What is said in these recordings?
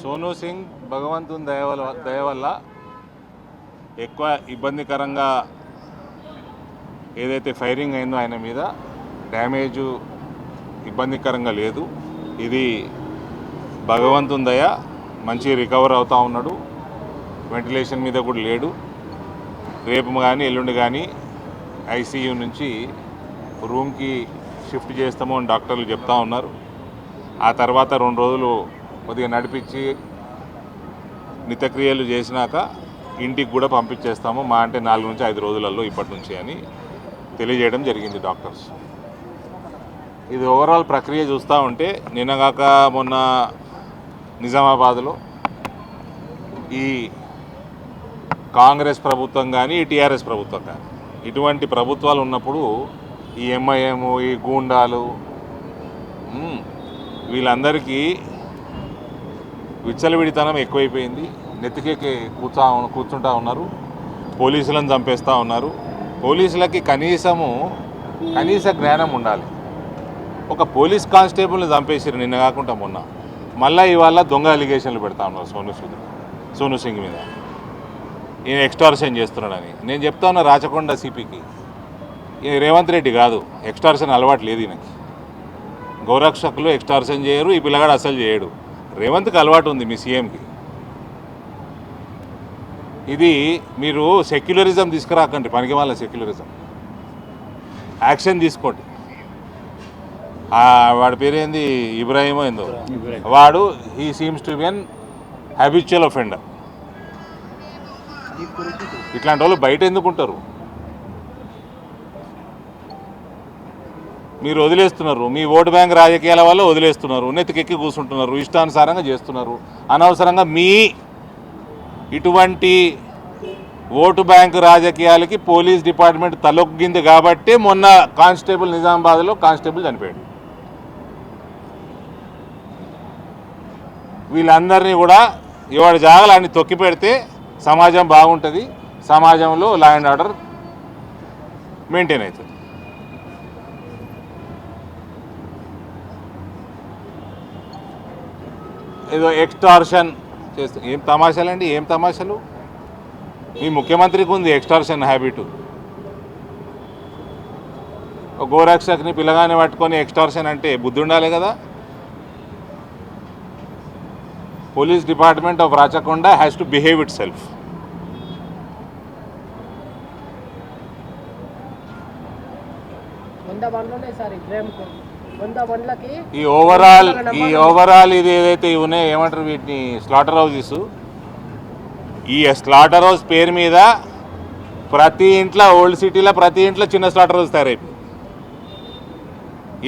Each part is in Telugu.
సోనూ సింగ్ భగవంతుని దయ వల్ల ఎక్కువ ఇబ్బందికరంగా ఏదైతే ఫైరింగ్ అయిందో ఆయన మీద డ్యామేజు ఇబ్బందికరంగా లేదు. ఇది భగవంతుని దయ, మంచి రికవర్ అవుతూ ఉన్నాడు. వెంటిలేషన్ మీద కూడా లేడు. రేపు కానీ ఎల్లుండి కానీ ఐసీయూ నుంచి రూమ్కి షిఫ్ట్ చేస్తాము అని డాక్టర్లు చెప్తా ఉన్నారు. ఆ తర్వాత 2 రోజులు కొద్దిగా నడిపించి నిత్యక్రియలు చేసినాక ఇంటికి కూడా పంపించేస్తాము, మా అంటే 4 నుంచి 5 రోజులలో ఇప్పటి నుంచి అని తెలియజేయడం జరిగింది డాక్టర్స్. ఇది ఓవరాల్ ప్రక్రియ చూస్తూ ఉంటే నిన్నగాక మొన్న నిజామాబాద్లో ఈ కాంగ్రెస్ ప్రభుత్వం కానీ టీఆర్ఎస్ ప్రభుత్వం కానీ ఇటువంటి ప్రభుత్వాలు ఉన్నప్పుడు ఈ ఎంఐఎం, ఈ గూండాలు వీళ్ళందరికీ విచ్చలవిడితనం ఎక్కువైపోయింది. నెత్తికెక్కి కూర్చుంటా ఉన్నారు. పోలీసులను చంపేస్తూ ఉన్నారు. పోలీసులకి కనీస జ్ఞానం ఉండాలి. ఒక పోలీస్ కానిస్టేబుల్ని చంపేసారు నిన్న కాకుండా మొన్న. మళ్ళీ ఇవాళ దొంగ అలిగేషన్లు పెడతా ఉన్నారు సోనూ సింగ్ మీద. ఈయన ఎక్స్టార్షన్ చేస్తున్నాడని. నేను చెప్తా ఉన్నా రాచకొండ సిపికి, ఈయన రేవంత్ రెడ్డి కాదు, ఎక్స్టార్షన్ అలవాటు లేదు ఈయనకి. గౌరక్షకులు ఎక్స్టార్షన్ చేయరు, ఈ పిల్లగాడు అసలు చేయడు. రేవంత్కి అలవాటు ఉంది, మీ సీఎంకి. ఇది మీరు సెక్యులరిజం తీసుకురాకండి, పనికి వాళ్ళ సెక్యులరిజం. యాక్షన్ తీసుకోండి. వాడి పేరేంది, ఇబ్రాహీమో ఏందో, వాడు he seems to be an habitual offender. ఇట్లాంటి వాళ్ళు బయట ఎందుకుంటారు? మీరు వదిలేస్తున్నారు. మీ ఓటు బ్యాంక్ రాజకీయాల వల్ల వదిలేస్తున్నారు. నెత్తికెక్కి కూర్చుంటున్నారు, ఇష్టానుసారంగా చేస్తున్నారు. అనవసరంగా మీ ఇటువంటి ఓటు బ్యాంకు రాజకీయాలకి పోలీస్ డిపార్ట్మెంట్ తలొగ్గింది కాబట్టి మొన్న కానిస్టేబుల్ నిజామాబాద్లో కానిస్టేబుల్ చనిపోయాడు. వీళ్ళందరినీ కూడా ఇవాడు జాగాలన్నీ తొక్కి పెడితే సమాజం బాగుంటుంది, సమాజంలో లా అండ్ ఆర్డర్ మెయింటైన్ అవుతుంది. ఏదో ఎక్స్టార్షన్ చేస్తే ఏం తమాషాలండి, ఏం తమాషాలు? మీ ముఖ్యమంత్రికి ఉంది ఎక్స్టార్షన్ హ్యాబిట్. గోరక్షక్ని పిల్లగానే పట్టుకొని ఎక్స్టార్షన్ అంటే బుద్ధి ఉండాలి కదా. Police department of Rachakonda has to behave it self. ఈ ఓవరాల్ ఇది ఏదైతే ఉన్నాయి ఏమంటారు వీటిని, స్లాటర్ హౌజెస్. ఈ స్లాటర్ హౌస్ పేరు మీద ప్రతి ఇంట్లో, ఓల్డ్ సిటీలో ప్రతి ఇంట్లో చిన్న స్లాటర్ హౌస్ తయారైపోయింది.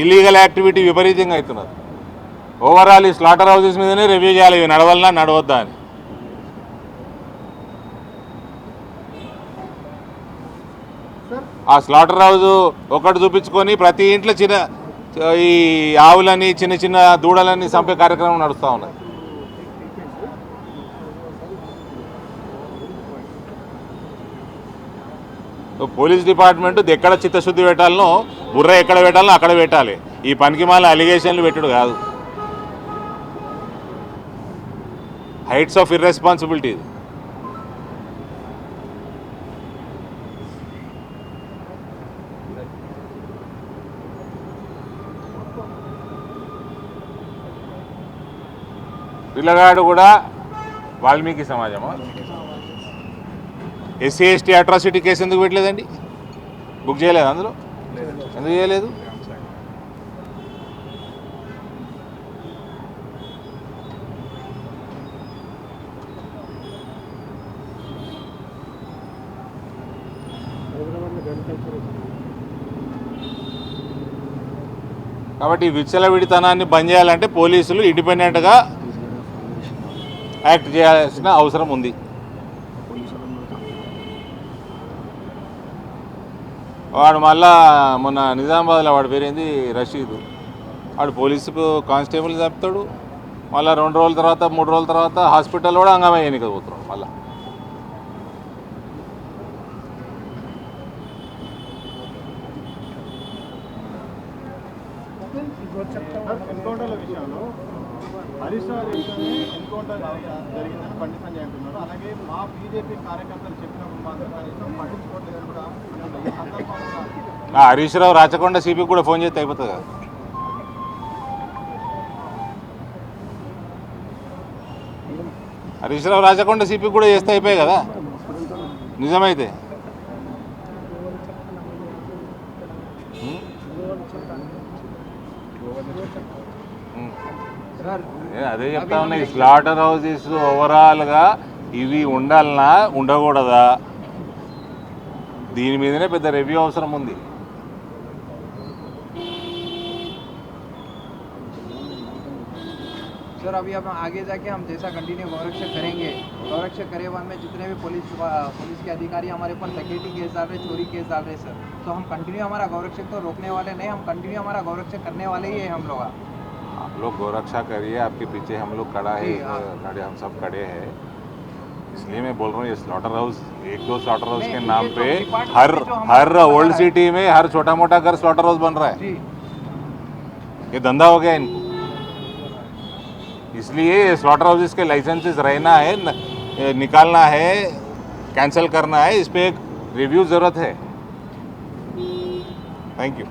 ఇల్లీగల్ యాక్టివిటీ విపరీతంగా అవుతున్నారు. ఓవరాల్ ఈ స్లాటర్ హౌజెస్ మీదనే రివ్యూ చేయాలి, ఇవి నడవాలన్నా నడవద్దా అని. ఆ స్లాటర్ హౌజ్ ఒకటి చూపించుకొని ప్రతి ఇంట్లో ఈ ఆవులని, చిన్న చిన్న దూడలని చంపే కార్యక్రమం నడుస్తూ ఉన్నది. పోలీస్ డిపార్ట్మెంట్ ఎక్కడ చిత్తశుద్ధి పెట్టాలనో, బుర్ర ఎక్కడ పెట్టాలనో అక్కడ పెట్టాలి. ఈ పనికిమాల అలిగేషన్లు పెట్టుడు కాదు. Heights of irresponsibility. పిల్లగాడు కూడా వాల్మీకి సమాజమా? ఎస్సీ ఎస్టీ అట్రాసిటీ కేసు ఎందుకు పెట్టలేదండి? బుక్ చేయలేదు అందులో? ఎందుకు చేయలేదు? కాబట్టి విచ్చలవిడితనాన్ని బంద్ చేయాలంటే పోలీసులు ఇండిపెండెంట్గా యాక్ట్ చేయాల్సిన అవసరం ఉంది. వాడు మళ్ళా మొన్న నిజామాబాద్లో వాడి పేరేంది, రషీద్, వాడు పోలీసుకు కానిస్టేబుల్ చెప్తాడు. మళ్ళీ 2 రోజుల తర్వాత 3 రోజుల తర్వాత హాస్పిటల్ కూడా హంగామా ఎన్నిక పోతున్నాడు. మళ్ళీ ఎన్కౌంటర్ల విషయంలో హరీష్ రావు ఎన్కౌంటర్ జరిగిందని బండి సంజయ్ అంటున్నారు. అలాగే మా బీజేపీ కార్యకర్తలు చెప్పినప్పుడు మాత్రం కనీసం పట్టించుకోవట్లేదని కూడా అంటున్నారు. ఈ సందర్భంగా హరీష్ రావు రాచకొండ సిపికి కూడా ఫోన్ చేస్తే అయిపోతుంది కదా. హరీష్ రావు రాచకొండ సిపికి కూడా చేస్తే అయిపోయాయి కదా నిజమైతే. అదే చెప్తా ఉన్నా, ఈ స్లాటర్ హౌసెస్ ఓవరాల్గా ఇవి ఉండాలనా ఉండకూడదా, దీని మీదనే పెద్ద రివ్యూ అవసరం ఉంది. सर अभी हम आगे जाके हम जैसा कंटिन्यू गौरक्षक करेंगे, गौरक्षक करे बाद में जितने भी पुलिस के अधिकारी हमारे ऊपर डकैती केस डाल रहे, चोरी केस डाल रहे सर, तो हम कंटिन्यू हमारा गौरक्षक तो रोकने वाले नहीं, हम कंटिन्यू हमारा गौरक्षक करने वाले ही है हम लोग। आप लोग गौरक्षा करिए, आपके पीछे हम लोग खड़ा है, हम सब खड़े हैं, इसलिए मैं बोल रहा हूँ ये स्लॉटर हाउस, एक दो स्लॉटर हाउस के नाम पे हर ओल्ड सिटी में हर छोटा मोटा घर स्लॉटर हाउस बन रहा है। ये धंधा हो गया इनको, इसलिए स्लॉटर हाउसेस के लाइसेंसेस रहना है, निकालना है, कैंसिल करना है, इस पर एक रिव्यू ज़रूरत है। Thank you.